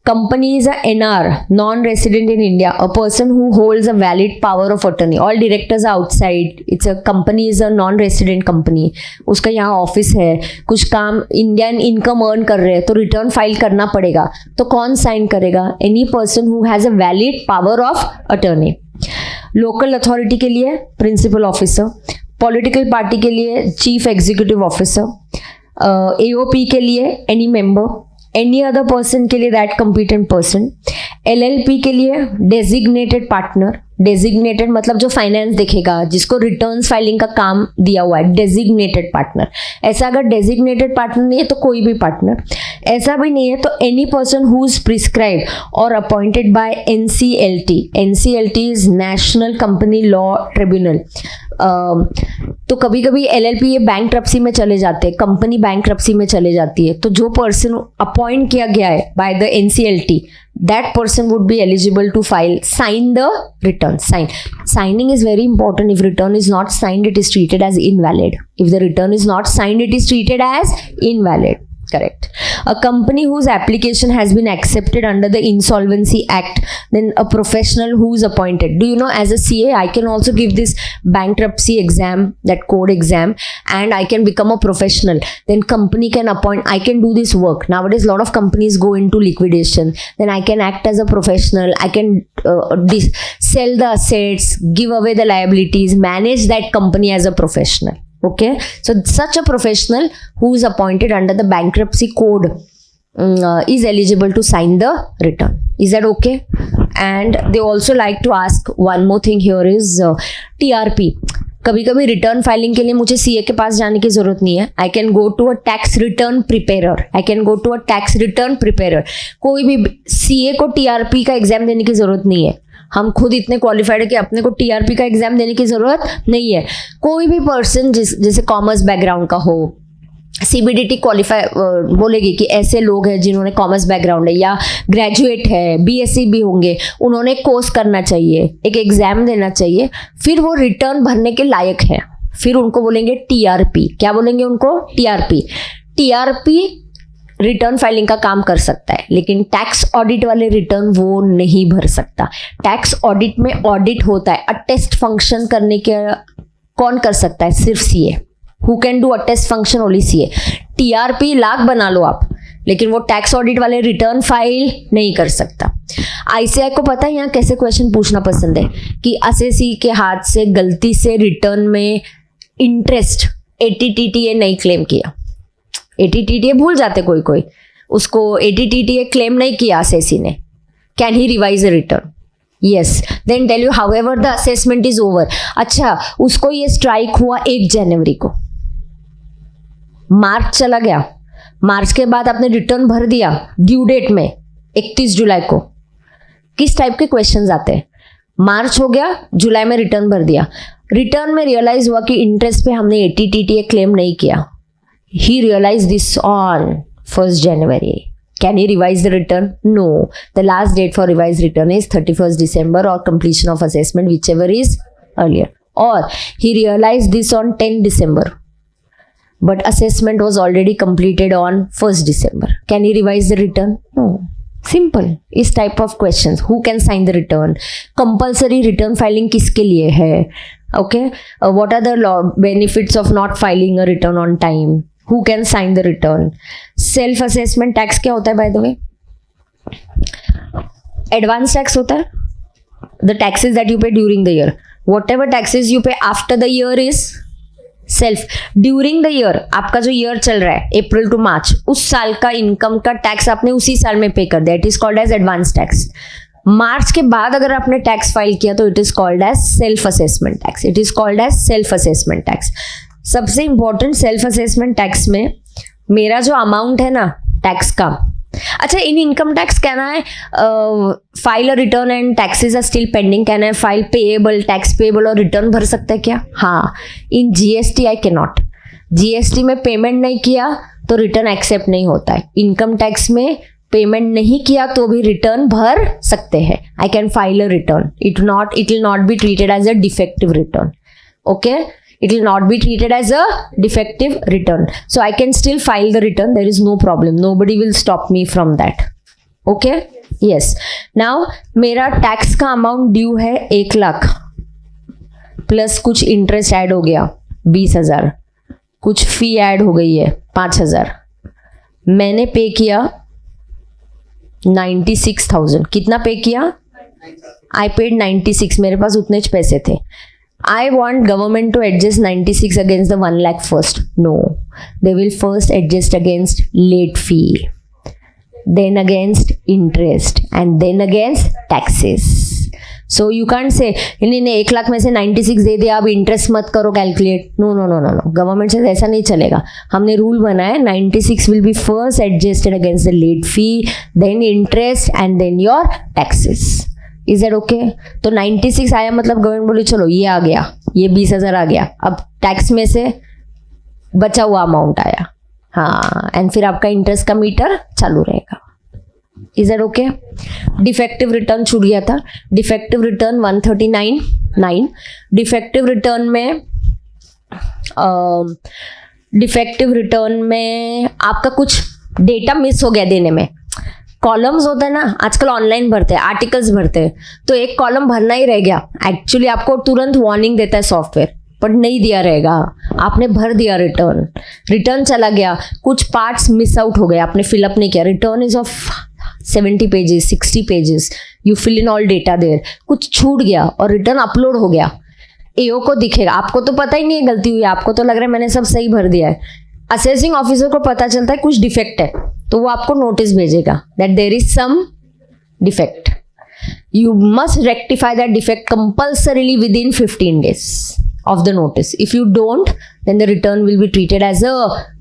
Company is a NR, non-resident in India, a person who holds a valid power of attorney. All directors are outside. It's a company is a non-resident company. उसका यहाँ office है, कुछ काम Indian income earn कर रहे हैं तो return file करना पड़ेगा. तो कौन साइन करेगा? Any person who has a valid power of attorney. Local authority के लिए प्रिंसिपल ऑफिसर, पॉलिटिकल पार्टी के लिए चीफ एग्जीक्यूटिव ऑफिसर, AOP के लिए any member, any other person के लिए दैट कम्पिटेंट पर्सन, LLP के लिए डेजिग्नेटेड पार्टनर. डेजिग्नेटेड मतलब जो फाइनेंस देखेगा, जिसको रिटर्न्स फाइलिंग का काम दिया हुआ है, डेजिग्नेटेड पार्टनर. ऐसा अगर डेजिग्नेटेड पार्टनर नहीं है तो कोई भी पार्टनर. ऐसा भी नहीं है तो any person who is prescribed or appointed by NCLT. NCLT is national company law tribunal. तो कभी कभी LLP ये बैंकरप्सी में चले जाते हैं, कंपनी बैंकरप्सी में चले जाती है, तो जो पर्सन अपॉइंट किया गया है by the NCLT, that person would be eligible to sign the return. Signing is very important. If return is not signed, it is treated as invalid. If the return is not signed, it is treated as invalid. Correct. A company whose application has been accepted under the Insolvency Act, then a professional who is appointed. Do you know, as a CA, I can also give this bankruptcy exam, that code exam, and I can become a professional. Then company can appoint, I can do this work. Nowadays, a lot of companies go into liquidation. Then I can act as a professional. I can sell the assets, give away the liabilities, manage that company as a professional. Okay, so such a professional who is appointed under the bankruptcy code is eligible to sign the return. Is that okay? And they also like to ask one more thing here is TRP. कभी कभी return filing के लिए मुझे CA के पास जाने की जरूरत नहीं है. I can go to a tax return preparer. कोई भी CA को TRP का एग्जाम देने की जरूरत नहीं है. हम खुद इतने क्वालिफाइड है कि अपने को TRP का एग्जाम देने की जरूरत नहीं है. कोई भी पर्सन जैसे कॉमर्स बैकग्राउंड का हो, CBDT क्वालिफाई बोलेगी कि ऐसे लोग हैं जिन्होंने कॉमर्स बैकग्राउंड है या ग्रेजुएट है, BSc भी होंगे, उन्होंने कोर्स करना चाहिए, एक एग्जाम देना चाहिए, फिर वो रिटर्न भरने के लायक है. फिर उनको बोलेंगे TRP. क्या बोलेंगे उनको? TRP रिटर्न फाइलिंग का काम कर सकता है, लेकिन टैक्स ऑडिट वाले रिटर्न वो नहीं भर सकता. टैक्स ऑडिट में ऑडिट होता है. अटेस्ट फंक्शन करने के कौन कर सकता है? सिर्फ CA. Who can do attest function? Only CA. TRP lakh बना लो आप, लेकिन वो टैक्स ऑडिट वाले रिटर्न फाइल नहीं कर सकता. ICAI को पता है यहाँ कैसे क्वेश्चन पूछना पसंद है कि असेसी के हाथ से गलती से रिटर्न में इंटरेस्ट ATTTA नहीं क्लेम किया. ATTTA भूल जाते कोई, उसको ATTTA क्लेम नहीं किया असेसी ने. Can he revise a return? Yes. Then tell you however the assessment is over. अच्छा, उसको ये स्ट्राइक हुआ 1 जनवरी को, मार्च चला गया, मार्च के बाद आपने रिटर्न भर दिया ड्यू डेट में 31 जुलाई को. किस टाइप के क्वेश्चंस आते हैं? मार्च हो गया, जुलाई में रिटर्न भर दिया, रिटर्न में रियलाइज हुआ कि इंटरेस्ट पे हमने ATTTA क्लेम नहीं किया. He realized this on 1st January. Can he revise the return? No. The last date for revised return is 31st December or completion of assessment, whichever is earlier. Or he realized this on 10 December. But assessment was already completed on 1st December. Can he revise the return? No. Simple. इस type of questions. Who can sign the return? Compulsory return filing किसके लिए है? Okay. What are the benefits of not filing a return on time? Who can sign the return? Self assessment tax क्या होता है by the way? Advance tax होता है. The taxes that you pay during the year. Whatever taxes you pay after the year is self. During the year, आपका जो year चल रहा है April to March, उस साल का इनकम का टैक्स आपने उसी साल में पे कर दिया. It is called as advance tax. मार्च के बाद अगर आपने टैक्स फाइल किया तो it is called as self assessment tax. It is called as self assessment tax. सबसे इंपॉर्टेंट सेल्फ असेसमेंट टैक्स में मेरा जो अमाउंट है ना टैक्स का. अच्छा, इन इनकम टैक्स कहना है file a return and taxes are still pending. कहना है फाइल पेएबल, टैक्स पेएबल और रिटर्न भर सकता है क्या? हाँ. In GST I can not. GST में पेमेंट नहीं किया तो रिटर्न एक्सेप्ट नहीं होता है. इनकम टैक्स में पेमेंट नहीं किया तो भी रिटर्न भर सकते हैं. I can file a return. It will not be treated as a defective return. Okay, it will not be treated as a defective return. So I can still file the return. There is no problem. Nobody will stop me from that. Okay? Yes. Now मेरा tax का amount due है 1,00,000 plus कुछ interest add हो गया 20,000, कुछ फी add हो गई है 5,000. मैंने पे किया 96,000. कितना पे किया? I paid 96. मेरे पास उतने पैसे थे. I want government to adjust 96 against the 1,00,000 first. No, they will first adjust against late fee, then against interest, and then against taxes. So you can't say इन्होंने 1,00,000 में से 96 दे दिया, अब इंटरेस्ट मत करो calculate. No no no no no, government से ऐसा नहीं चलेगा. हमने रूल बनाया 96 will be first adjusted against the late fee, then interest, and then your taxes. Is that okay? तो 96 आया मतलब गवर्नमेंट बोली चलो ये आ गया, ये 20,000 आ गया, अब टैक्स में से बचा हुआ अमाउंट आया. हाँ, एंड फिर आपका इंटरेस्ट का मीटर चालू रहेगा. Is that okay? Defective return छूट गया था. Defective return 139(9). डिफेक्टिव रिटर्न में आपका कुछ डेटा मिस हो गया देने में. कॉलम्स होता है ना, आजकल ऑनलाइन भरते हैं, आर्टिकल्स भरते हैं, तो एक कॉलम भरना ही रह गया. एक्चुअली आपको तुरंत वार्निंग देता है सॉफ्टवेयर, बट नहीं दिया रहेगा. आपने भर दिया, रिटर्न चला गया, कुछ पार्ट्स मिस आउट हो गए, आपने फिलअप नहीं किया. Return is of 70 pages, 60 pages, you fill in all data there. कुछ छूट गया और रिटर्न अपलोड हो गया, एओ को दिखेगा. आपको तो पता ही नहीं है गलती हुई, आपको तो लग रहा है मैंने सब सही भर दिया है. असेसिंग ऑफिसर को पता चलता है कुछ डिफेक्ट है, तो वो आपको नोटिस भेजेगा that there is some defect. You must rectify that defect compulsorily within 15 days of the notice. If you don't, then the return will be treated as a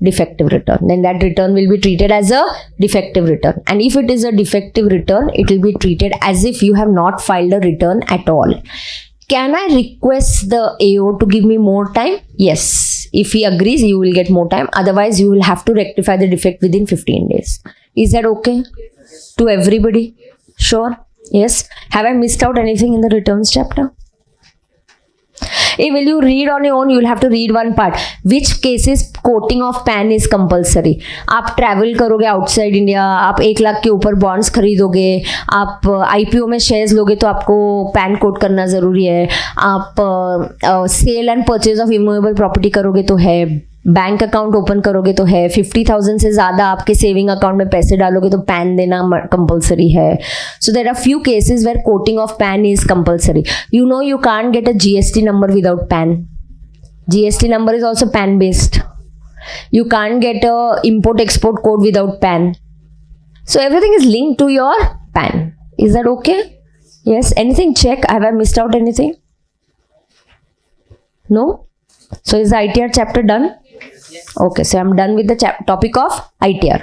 defective return. Then that return will be treated as a defective return. And if it is a defective return, it will be treated as if you have not filed a return at all. Can I request the AO to give me more time? Yes. If he agrees, you will get more time. Otherwise, you will have to rectify the defect within 15 days. Is that okay to everybody? Sure? Yes. Have I missed out anything in the returns chapter? Will you read on your own? You will have to read one part. Which cases quoting of PAN is compulsory? आप travel करोगे outside India, आप 1,00,000 के ऊपर bonds खरीदोगे, आप IPO में shares लोगे तो आपको पैन कोट करना ज़रूरी है. आप sale and purchase of immovable property करोगे तो है. बैंक अकाउंट ओपन करोगे तो है. 50,000 से ज़्यादा आपके सेविंग अकाउंट में पैसे डालोगे तो पैन देना कंपलसरी है. So there are few cases where quoting of PAN is compulsory. You know you can't get a GST number without PAN. GST number is also PAN based. You can't get a import-export code without PAN. So everything is linked to your PAN. Is that okay? Yes. Anything check? Have I missed out anything? No? So is the ITR chapter done? Okay. So I'm done with the topic of ITR.